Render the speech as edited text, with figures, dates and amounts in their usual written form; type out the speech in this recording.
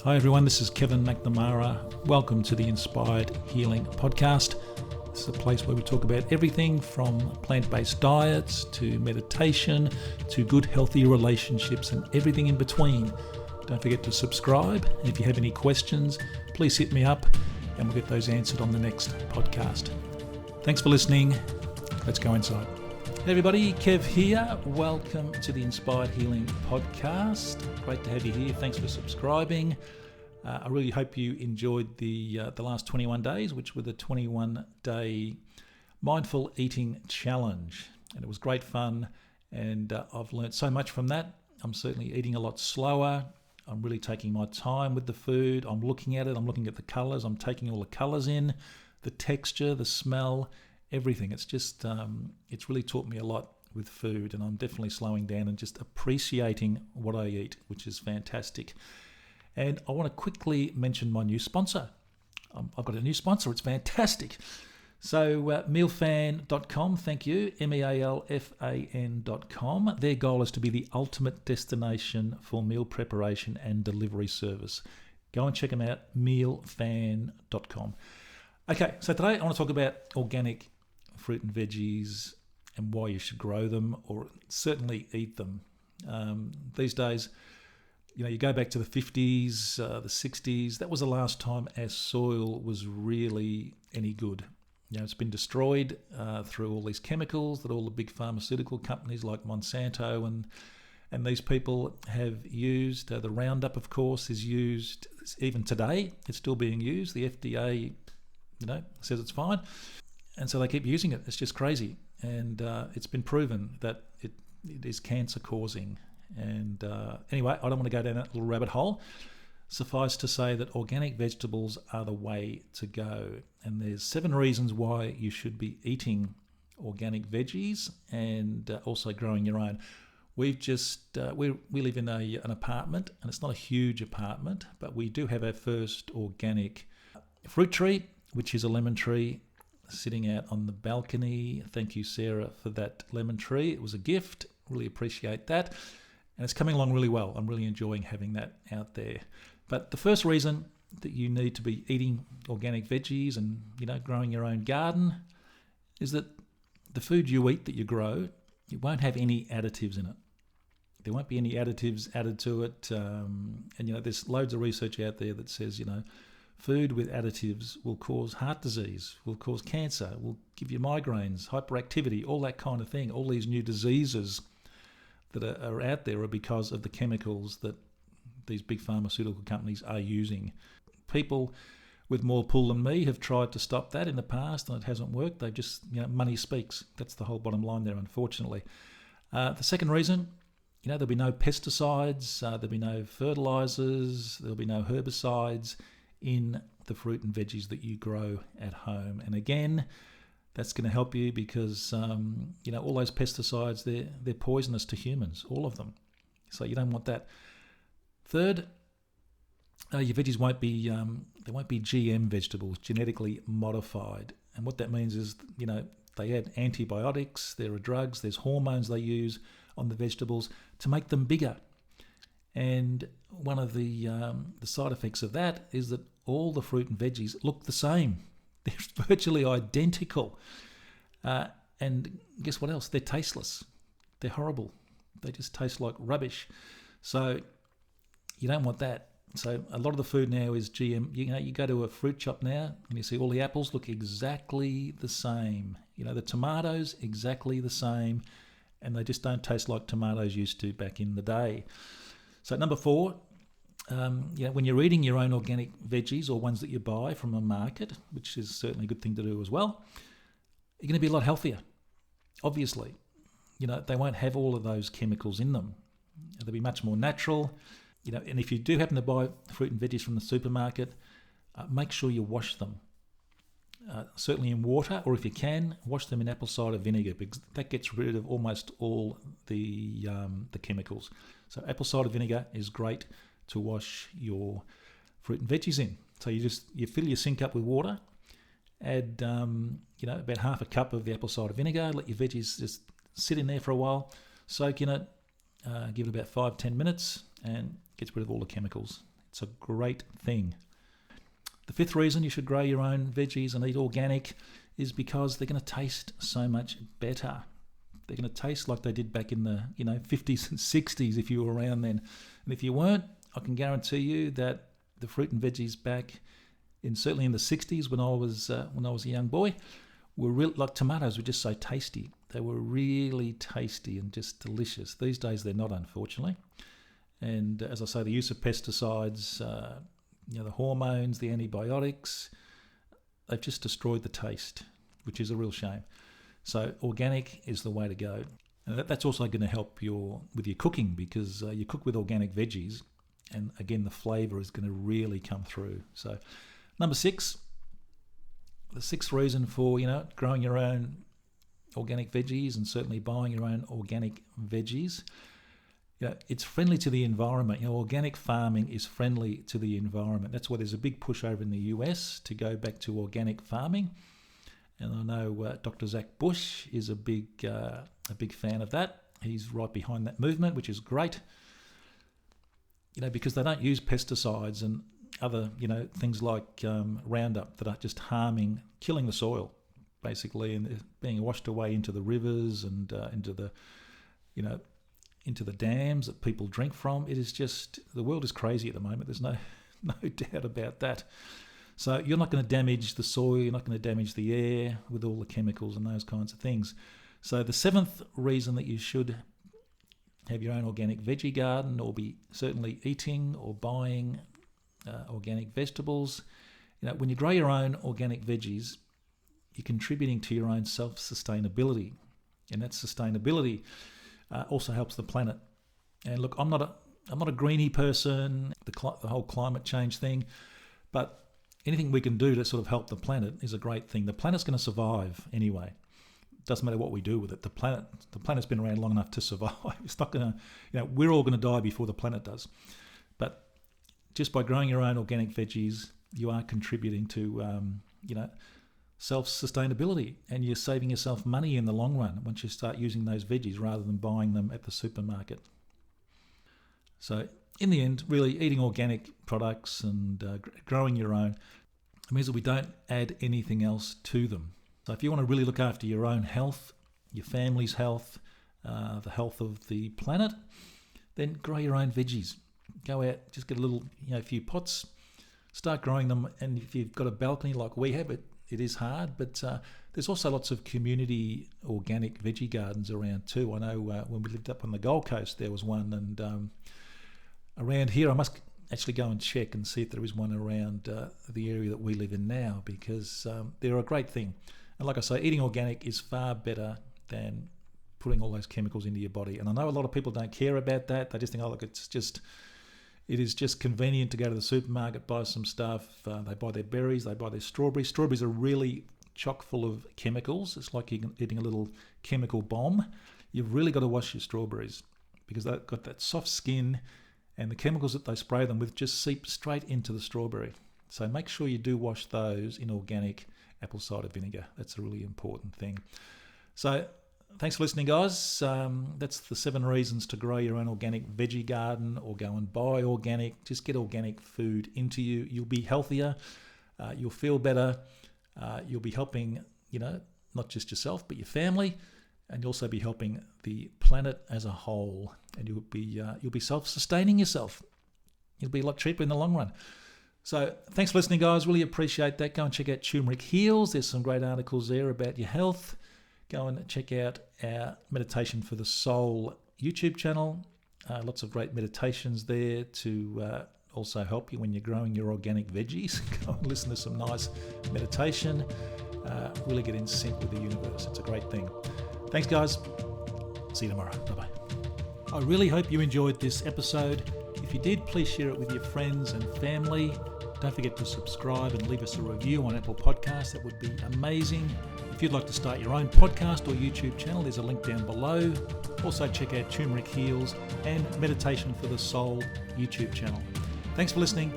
Hi everyone, this is Kevin McNamara. Welcome to the Inspired Healing Podcast. This is a place where we talk about everything from plant-based diets to meditation to good healthy relationships and everything in between. Don't forget to subscribe. And if you have any questions, please hit me up and we'll get those answered on the next podcast. Thanks for listening. Let's go inside. Hey everybody, Kev here. Welcome to the Inspired Healing Podcast. Great to have you here. Thanks for subscribing. I really hope you enjoyed the last 21 days, which were the 21-day mindful eating challenge. And it was great fun, and I've learned so much from that. I'm certainly eating a lot slower. I'm really taking my time with the food. I'm looking at it. I'm looking at the colours. I'm taking all the colours in, the texture, the smell, everything. It's just, it's really taught me a lot with food, and I'm definitely slowing down and just appreciating what I eat, which is fantastic. And I want to quickly mention my new sponsor. I've got a new sponsor. It's fantastic. So mealfan.com, thank you, mealfan.com. Their goal is to be the ultimate destination for meal preparation and delivery service. Go and check them out, mealfan.com. Okay, so today I want to talk about organic fruit and veggies and why you should grow them or certainly eat them. These days, you go back to the 50s, the 60s. That was the last time our soil was really any good. It's been destroyed through all these chemicals that all the big pharmaceutical companies like Monsanto and these people have used. The Roundup, of course, is used even today. It's still being used. The FDA, says it's fine. And so they keep using it. It's just crazy. And it's been proven that it is cancer causing. And anyway, I don't want to go down that little rabbit hole. Suffice to say that organic vegetables are the way to go. And there's 7 reasons why you should be eating organic veggies and also growing your own. We've just, we live in an apartment, and it's not a huge apartment, but we do have our first organic fruit tree, which is a lemon tree sitting out on the balcony. Thank you, Sarah, for that lemon tree. It was a gift. Really appreciate that. And it's coming along really well. I'm really enjoying having that out there. But the first reason that you need to be eating organic veggies and, growing your own garden is that the food you eat that you grow, it won't have any additives in it. There won't be any additives added to it. And there's loads of research out there that says, food with additives will cause heart disease, will cause cancer, will give you migraines, hyperactivity, all that kind of thing. All these new diseases that are out there are because of the chemicals that these big pharmaceutical companies are using. People with more pull than me have tried to stop that in the past, and it hasn't worked. They've just, money speaks. That's the whole bottom line there, unfortunately. The second reason, there'll be no pesticides, there'll be no fertilizers, there'll be no herbicides in the fruit and veggies that you grow at home. And again, that's going to help you because, all those pesticides, they're poisonous to humans, all of them. So you don't want that. Third, your veggies won't be GM vegetables, genetically modified. And what that means is, they add antibiotics, there are drugs, there's hormones they use on the vegetables to make them bigger. And one of the side effects of that is that all the fruit and veggies look the same. They're virtually identical. And guess what else? They're tasteless. They're horrible. They just taste like rubbish. So you don't want that. So a lot of the food now is GM. You go to a fruit shop now and you see all the apples look exactly the same. The tomatoes exactly the same. And they just don't taste like tomatoes used to back in the day. So number 4, when you're eating your own organic veggies or ones that you buy from a market, which is certainly a good thing to do as well, you're going to be a lot healthier, obviously. They won't have all of those chemicals in them. They'll be much more natural. And if you do happen to buy fruit and veggies from the supermarket, make sure you wash them. Certainly in water, or if you can, wash them in apple cider vinegar, because that gets rid of almost all the chemicals. So apple cider vinegar is great to wash your fruit and veggies in. So you fill your sink up with water, add about half a cup of the apple cider vinegar, let your veggies just sit in there for a while, soak in it, give it about 5-10 minutes, and gets rid of all the chemicals. It's a great thing. The fifth reason you should grow your own veggies and eat organic is because they're going to taste so much better. They're going to taste like they did back in the 50s and 60s if you were around then. And if you weren't, I can guarantee you that the fruit and veggies back certainly in the 60s when I was a young boy were like tomatoes were just so tasty. They were really tasty and just delicious. These days they're not, unfortunately. And as I say, the use of pesticides, the hormones, the antibiotics, they've just destroyed the taste, which is a real shame. So organic is the way to go. And that's also going to help with your cooking, because you cook with organic veggies, and again, the flavour is going to really come through. So number 6, the 6th reason for growing your own organic veggies and certainly buying your own organic veggies, it's friendly to the environment. Organic farming is friendly to the environment. That's why there's a big push over in the US to go back to organic farming. And I know Dr. Zach Bush is a big fan of that. He's right behind that movement, which is great. Because they don't use pesticides and other things like Roundup that are just killing the soil, basically, and being washed away into the rivers and into the dams that people drink from. It is just, the world is crazy at the moment. There's no doubt about that. So you're not going to damage the soil, you're not going to damage the air with all the chemicals and those kinds of things. So the 7th reason that you should have your own organic veggie garden, or be certainly eating or buying organic vegetables, when you grow your own organic veggies, you're contributing to your own self-sustainability. And that sustainability also helps the planet. And look, I'm not a greenie person, the whole climate change thing, but anything we can do to sort of help the planet is a great thing. The planet's going to survive anyway. It doesn't matter what we do with it. The planet's been around long enough to survive. It's not going to, we're all going to die before the planet does. But just by growing your own organic veggies, you are contributing to, self-sustainability, and you're saving yourself money in the long run once you start using those veggies rather than buying them at the supermarket. So in the end, really eating organic products and growing your own means that we don't add anything else to them. So if you want to really look after your own health, your family's health, the health of the planet, then grow your own veggies. Go out, just get a few pots, start growing them. And if you've got a balcony like we have, it is hard, but there's also lots of community organic veggie gardens around too. I know when we lived up on the Gold Coast, there was one, and around here, I must actually go and check and see if there is one around the area that we live in now, because they're a great thing. And like I say, eating organic is far better than putting all those chemicals into your body. And I know a lot of people don't care about that. They just think, look, it is just convenient to go to the supermarket, buy some stuff. They buy their berries, they buy their strawberries. Strawberries are really chock full of chemicals. It's like you're eating a little chemical bomb. You've really got to wash your strawberries, because they've got that soft skin, and the chemicals that they spray them with just seep straight into the strawberry. So make sure you do wash those in organic apple cider vinegar. That's a really important thing. So thanks for listening, guys. That's the 7 reasons to grow your own organic veggie garden, or go and buy organic. Just get organic food into you. You'll be healthier. You'll feel better. You'll be helping, not just yourself, but your family. And you'll also be helping the planet as a whole. And you'll be self-sustaining yourself. You'll be a lot cheaper in the long run. So thanks for listening, guys. Really appreciate that. Go and check out Turmeric Heals. There's some great articles there about your health. Go and check out our Meditation for the Soul YouTube channel. Lots of great meditations there to also help you when you're growing your organic veggies. Go and listen to some nice meditation. Really get in sync with the universe. It's a great thing. Thanks, guys. See you tomorrow. Bye-bye. I really hope you enjoyed this episode. If you did, please share it with your friends and family. Don't forget to subscribe and leave us a review on Apple Podcasts. That would be amazing. If you'd like to start your own podcast or YouTube channel, there's a link down below. Also check out Turmeric Heals and Meditation for the Soul YouTube channel. Thanks for listening.